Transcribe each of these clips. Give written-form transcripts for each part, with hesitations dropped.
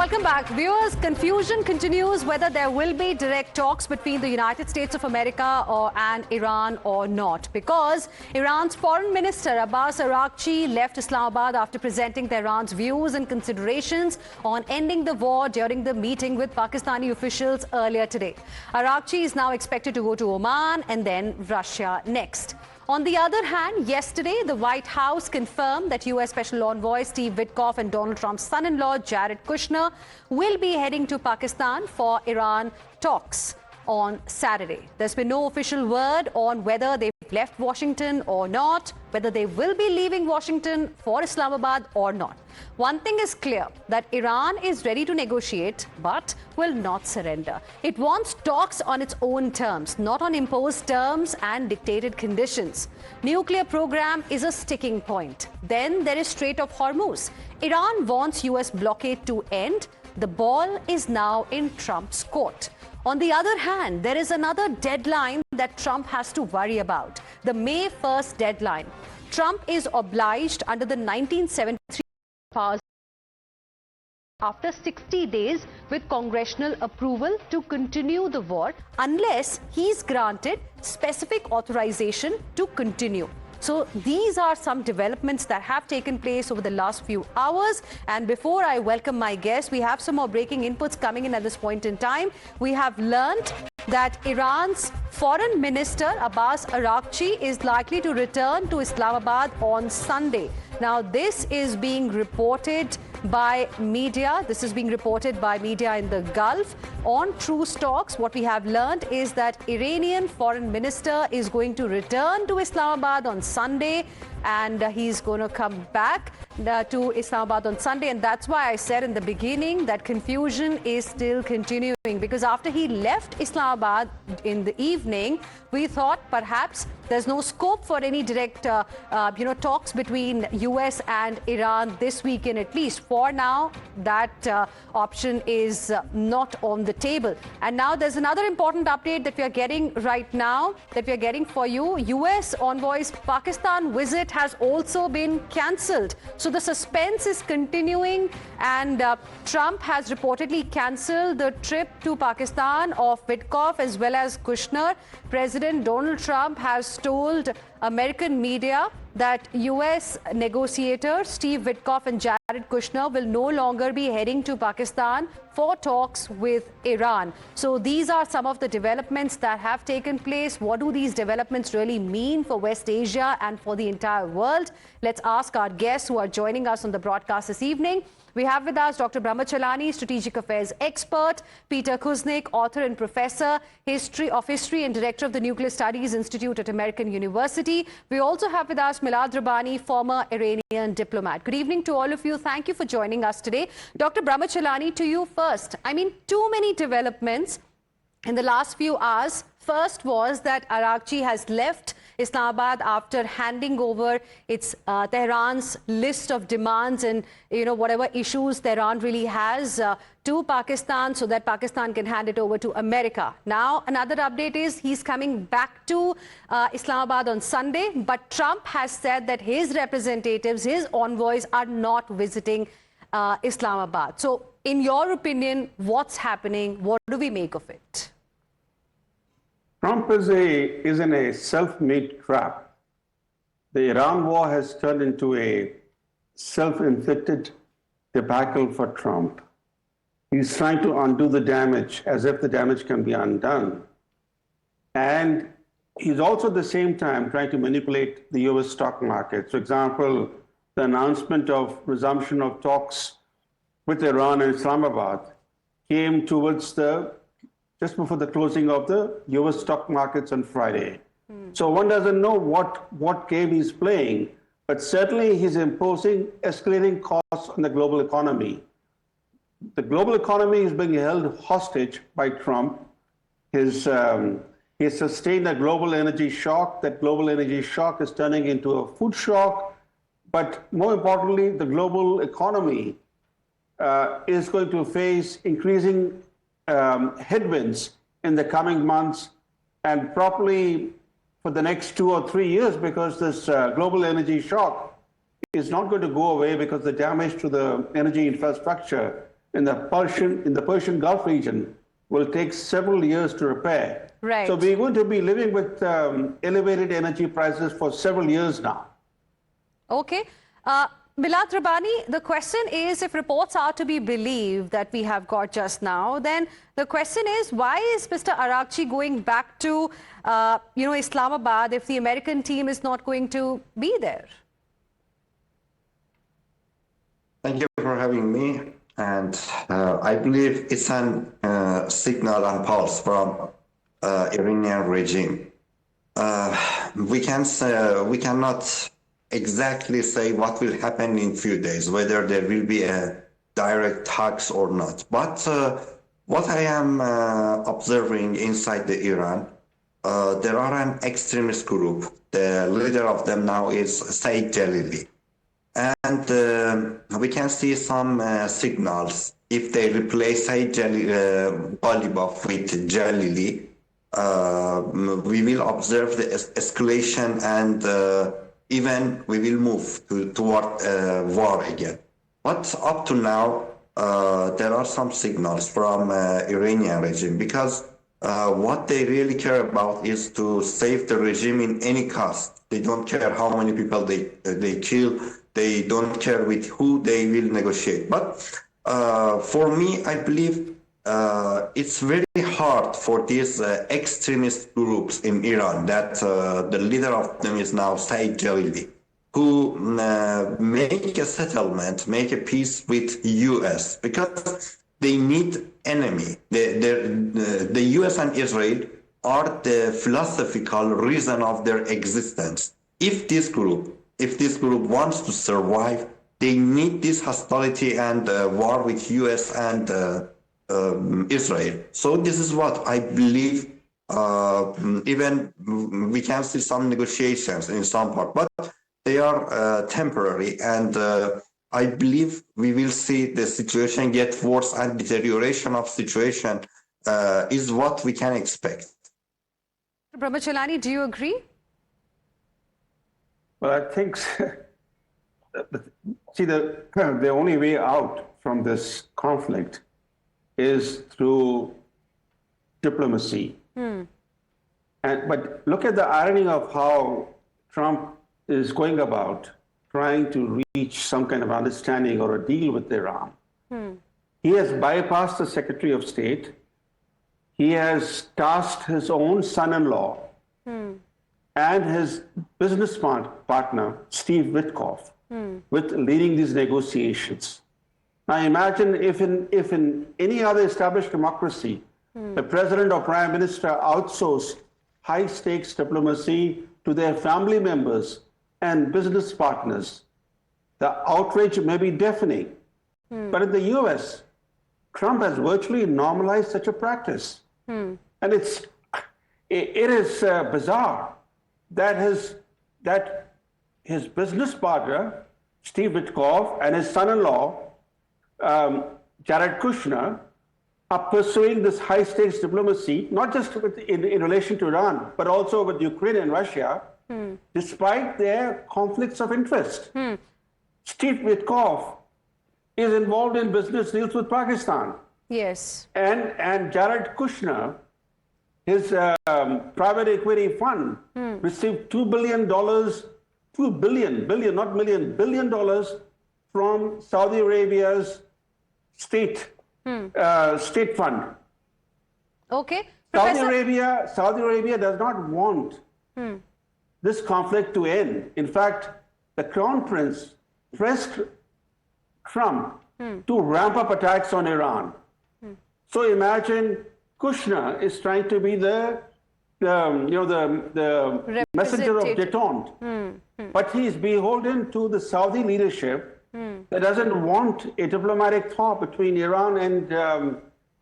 Welcome back. Viewers, confusion continues whether there will be direct talks between the United States of America and Iran or not, because Iran's Foreign Minister Abbas Araghchi left Islamabad after presenting Tehran's views and considerations on ending the war during the meeting with Pakistani officials earlier today. Araghchi is now expected to go to Oman and then Russia next. On the other hand, yesterday, the White House confirmed that U.S. Special Envoy Steve Witkoff and Donald Trump's son-in-law, Jared Kushner, will be heading to Pakistan for Iran talks on Saturday. There's been no official word on whether they've left Washington or not, whether they will be leaving Washington for Islamabad or not. One thing is clear, that Iran is ready to negotiate but will not surrender. It wants talks on its own terms, not on imposed terms and dictated conditions. Nuclear program is a sticking point. Then there is Strait of Hormuz. Iran wants US blockade to end. The ball is now in Trump's court. On the other hand, there is another deadline that Trump has to worry about, the May 1st deadline. Trump is obliged under the 1973 powers after 60 days with congressional approval to continue the war unless he's granted specific authorization to continue. So these are some developments that have taken place over the last few hours. And before I welcome my guests, we have some more breaking inputs coming in at this point in time. We have learned that Iran's Foreign Minister Abbas Araghchi is likely to return to Islamabad on Sunday. Now, this is being reported by media. This is being reported by media in the Gulf. On Truce talks, what we have learned is that Iranian Foreign Minister is going to return to Islamabad on Sunday, and he's going to come back to Islamabad on Sunday. And that's why I said in the beginning that confusion is still continuing, because after he left Islamabad in the evening, we thought perhaps there's no scope for any direct talks between US and Iran this weekend, at least. For now, that option is not on the table. And now there's another important update that we are getting right now, that we are getting for you. US envoy's Pakistan visit has also been cancelled. So the suspense is continuing, and Trump has reportedly cancelled the trip to Pakistan of Witkoff as well as Kushner. President Donald Trump has told American media that US negotiator Steve Witkoff and Jared Kushner will no longer be heading to Pakistan for talks with Iran. So these are some of the developments that have taken place. What do these developments really mean for West Asia and for the entire world? Let's ask our guests who are joining us on the broadcast this evening. We have with us Dr. Brahmachalani, strategic affairs expert, Peter Kuznick, author and professor of history and director of the Nuclear Studies Institute at American University. We also have with us Milad Rabbani, former Iranian diplomat. Good evening to all of you. Thank you for joining us today. Dr. Brahmachalani, to you first. I mean, too many developments in the last few hours. First was that Araghchi has left Islamabad after handing over its Tehran's list of demands and whatever issues Tehran really has to Pakistan, so that Pakistan can hand it over to America. Now another update is he's coming back to Islamabad on Sunday, but Trump has said that his representatives, his envoys, are not visiting Islamabad. So in your opinion, what's happening? What do we make of it? Trump is in a self-made trap. The Iran war has turned into a self-inflicted debacle for Trump. He's trying to undo the damage as if the damage can be undone. And he's also at the same time trying to manipulate the US stock market. For example, the announcement of resumption of talks with Iran and Islamabad came towards just before the closing of the US stock markets on Friday. So one doesn't know what game he's playing, but certainly he's imposing escalating costs on the global economy. The global economy is being held hostage by Trump. He sustained a global energy shock. That global energy shock is turning into a food shock. But more importantly, the global economy is going to face increasing headwinds in the coming months and probably for the next 2 or 3 years, because this global energy shock is not going to go away, because the damage to the energy infrastructure in the Persian Gulf region will take several years to repair. Right. So we're going to be living with elevated energy prices for several years now. Okay. Milad Rabbani, the question is, if reports are to be believed that we have got just now, then the question is, why is Mr. Araghchi going back to, Islamabad if the American team is not going to be there? Thank you for having me. And I believe it's a signal and pulse from Iranian regime. We cannot exactly say what will happen in few days, whether there will be a direct talks or not. But what I am observing inside the Iran, there are an extremist group. The leader of them now is Saeed Jalili. And we can see some signals. If they replace Saeed Ghalibaf with Jalili, we will observe the escalation and even we will move toward war again. But up to now, there are some signals from Iranian regime, because what they really care about is to save the regime in any cost. They don't care how many people they kill. They don't care with who they will negotiate. But for me, I believe it's very hard for these extremist groups in Iran that the leader of them is now Saeed Jalili, who make a settlement, make a peace with US, because they need enemy. The US and Israel are the philosophical reason of their existence. If this group wants to survive, they need this hostility and war with US and Israel. So this is what I believe. Even we can see some negotiations in some part, but they are temporary, and I believe we will see the situation get worse, and deterioration of situation is what we can expect. Brahmachalani, do you agree? Well, I think, see, the only way out from this conflict is through diplomacy. But look at the irony of how Trump is going about trying to reach some kind of understanding or a deal with Iran. He has bypassed the Secretary of State. He has tasked his own son-in-law and his business partner, Steve Witkoff, with leading these negotiations. Now imagine if in any other established democracy, the president or prime minister outsourced high-stakes diplomacy to their family members and business partners. The outrage may be deafening. But in the US, Trump has virtually normalized such a practice. And it is bizarre that his business partner, Steve Witkoff, and his son-in-law, Jared Kushner, are pursuing this high-stakes diplomacy, not just in relation to Iran, but also with Ukraine and Russia, despite their conflicts of interest. Steve Witkoff is involved in business deals with Pakistan. Yes. And Jared Kushner, his private equity fund, received $2 billion, billion dollars from Saudi Arabia's state fund. Okay. Saudi Arabia does not want this conflict to end. In fact, the Crown Prince pressed Trump to ramp up attacks on Iran. So imagine Kushner is trying to be the messenger of detente, but he's beholden to the Saudi leadership that doesn't want a diplomatic thaw between Iran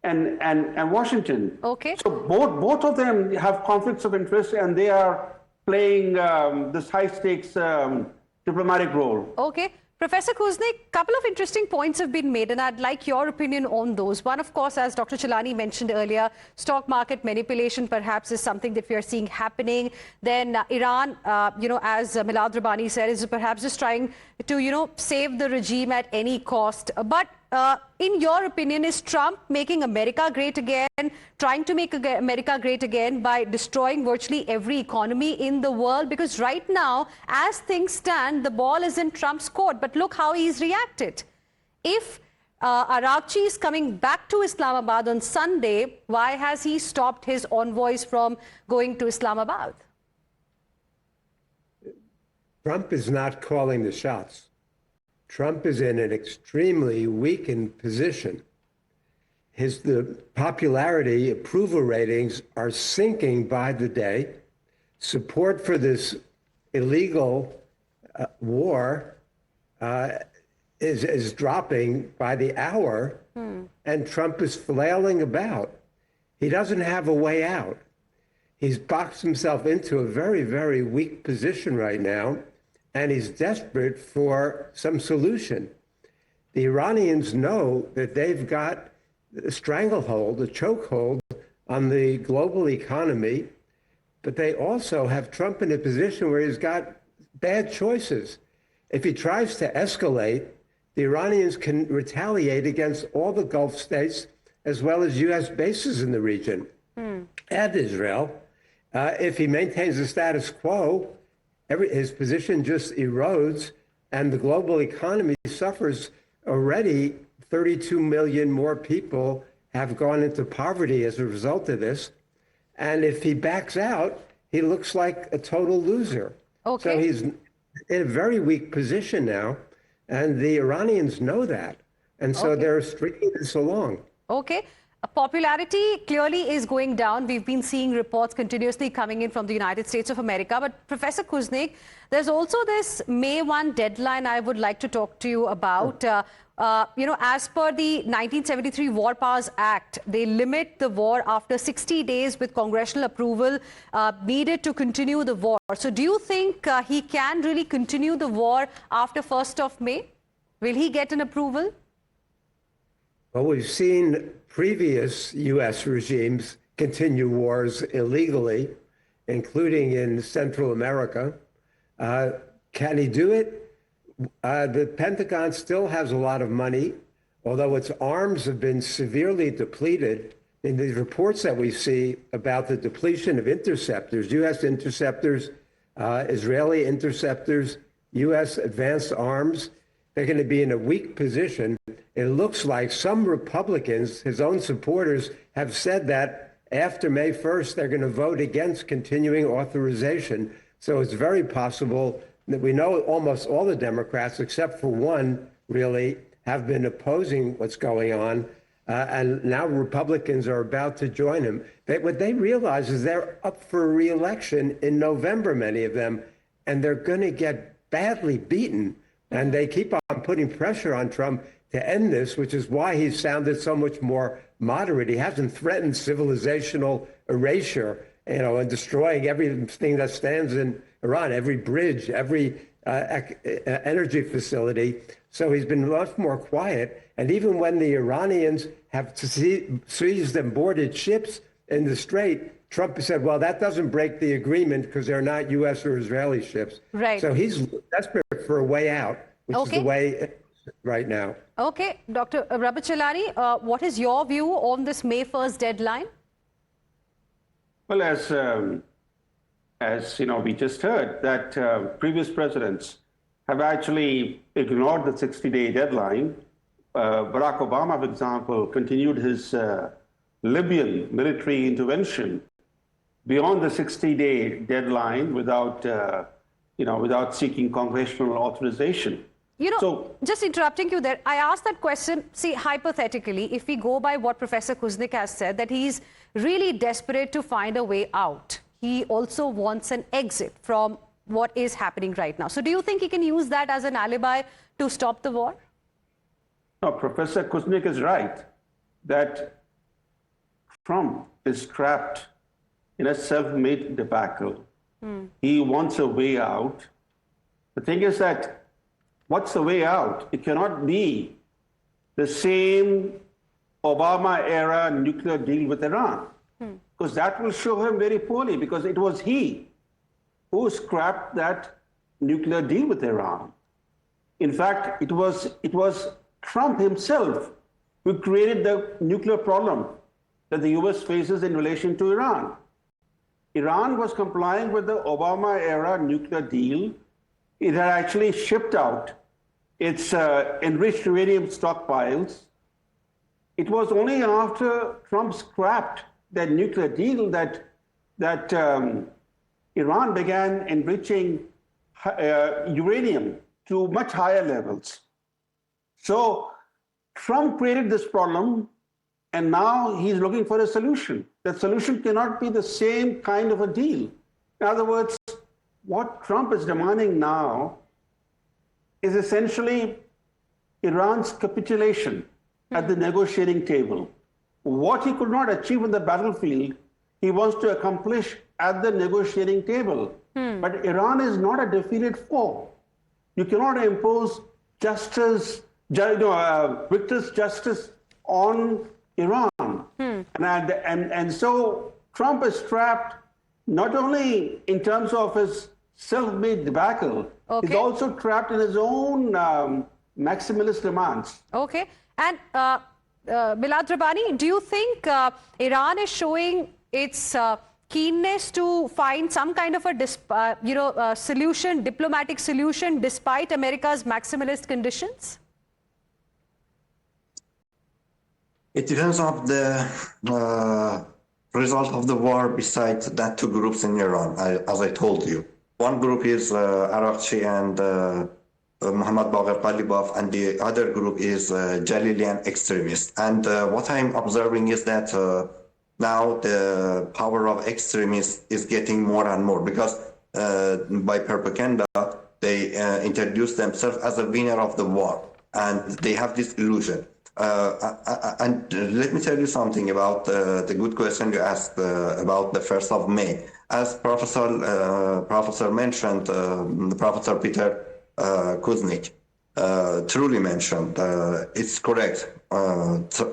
and Washington. Okay. So both of them have conflicts of interest, and they are playing this high-stakes diplomatic role. Okay. Professor Kuznick, a couple of interesting points have been made, and I'd like your opinion on those. One, of course, as Dr. Chelani mentioned earlier, stock market manipulation perhaps is something that we are seeing happening. Then Iran, as Milad Rabbani said, is perhaps just trying to, save the regime at any cost. But in your opinion, is Trump making America great again, trying to make America great again by destroying virtually every economy in the world? Because right now, as things stand, the ball is in Trump's court. But look how he's reacted. If Araghchi is coming back to Islamabad on Sunday, why has he stopped his envoys from going to Islamabad? Trump is not calling the shots. Trump is in an extremely weakened position. The popularity, approval ratings are sinking by the day. Support for this illegal war is dropping by the hour, and Trump is flailing about. He doesn't have a way out. He's boxed himself into a very, very weak position right now, and he's desperate for some solution. The Iranians know that they've got a stranglehold, a chokehold on the global economy, but they also have Trump in a position where he's got bad choices. If he tries to escalate, the Iranians can retaliate against all the Gulf states as well as U.S. bases in the region and Israel. If he maintains the status quo, his position just erodes, and the global economy suffers. Already 32 million more people have gone into poverty as a result of this. And if he backs out, he looks like a total loser. Okay. So he's in a very weak position now, and the Iranians know that. And so they're stringing this along. Okay. Popularity clearly is going down. We've been seeing reports continuously coming in from the United States of America. But Professor Kuznick, there's also this May 1 deadline I would like to talk to you about. As per the 1973 War Powers Act, they limit the war after 60 days with congressional approval needed to continue the war. So do you think he can really continue the war after 1st of May? Will he get an approval? Well, we've seen previous U.S. regimes continue wars illegally, including in Central America. Can he do it? The Pentagon still has a lot of money, although its arms have been severely depleted. In the reports that we see about the depletion of interceptors, U.S. interceptors, Israeli interceptors, U.S. advanced arms, they're going to be in a weak position. It looks like some Republicans, his own supporters, have said that after May 1st, they're going to vote against continuing authorization. So it's very possible that we know almost all the Democrats, except for one, really, have been opposing what's going on. And now Republicans are about to join him. What they realize is they're up for re-election in November, many of them, and they're going to get badly beaten. And they keep on putting pressure on Trump to end this, which is why he's sounded so much more moderate. He hasn't threatened civilizational erasure, and destroying everything that stands in Iran, every bridge, every energy facility. So he's been much more quiet. And even when the Iranians have seized and boarded ships in the Strait, Trump said, well, that doesn't break the agreement because they're not U.S. or Israeli ships. Right. So he's desperate for a way out, which is the way right now. Okay. Dr. Rabachalari, what is your view on this May 1st deadline? Well, as we just heard, that previous presidents have actually ignored the 60-day deadline. Barack Obama, for example, continued his Libyan military intervention beyond the 60-day deadline without seeking congressional authorization. Just interrupting you there, I asked that question, see, hypothetically, if we go by what Professor Kuznick has said, that he's really desperate to find a way out. He also wants an exit from what is happening right now. So do you think he can use that as an alibi to stop the war? No, Professor Kuznick is right that Trump is trapped in a self-made debacle. He wants a way out. The thing is that, what's the way out? It cannot be the same Obama-era nuclear deal with Iran, because that will show him very poorly, because it was he who scrapped that nuclear deal with Iran. In fact, it was Trump himself who created the nuclear problem that the US faces in relation to Iran. Iran was complying with the Obama-era nuclear deal. It had actually shipped out its enriched uranium stockpiles. It was only after Trump scrapped that nuclear deal that Iran began enriching uranium to much higher levels. So Trump created this problem, and now he's looking for a solution. That solution cannot be the same kind of a deal. In other words, what Trump is demanding now is essentially Iran's capitulation at the negotiating table. What he could not achieve on the battlefield, he wants to accomplish at the negotiating table. But Iran is not a defeated foe. You cannot impose justice, victor's justice on Iran. And so Trump is trapped not only in terms of his self-made debacle, he's also trapped in his own maximalist demands. Okay. And Milad Rabbani, do you think Iran is showing its keenness to find some kind of a solution, diplomatic solution, despite America's maximalist conditions? It depends on the result of the war besides that two groups in Iran, as I told you. One group is Araghchi and Mohammad Bagher Ghalibaf, and the other group is Jalilian extremists. And what I'm observing is that now the power of extremists is getting more and more, because by propaganda, they introduce themselves as a winner of the war, and they have this illusion. And let me tell you something about the good question you asked about the 1st of May. As Professor mentioned, Professor Peter Kuznick truly mentioned, it's correct.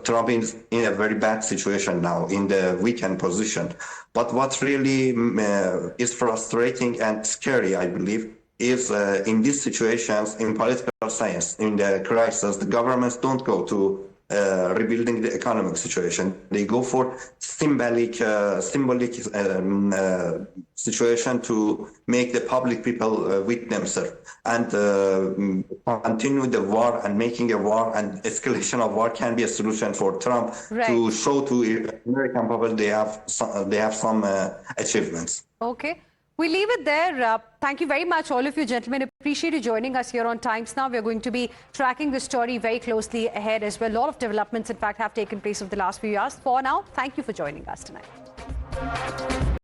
Trump is in a very bad situation now, in the weakened position. But what really is frustrating and scary, I believe, is in these situations, in political science, in the crisis, the governments don't go to rebuilding the economic situation. They go for symbolic situation to make the public people with themselves, and continue the war, and making a war and escalation of war can be a solution for Trump to show to American people they have some achievements. Okay. We leave it there. Thank you very much, all of you gentlemen. Appreciate you joining us here on Times Now. We're going to be tracking this story very closely ahead as well. A lot of developments, in fact, have taken place over the last few years. For now, thank you for joining us tonight.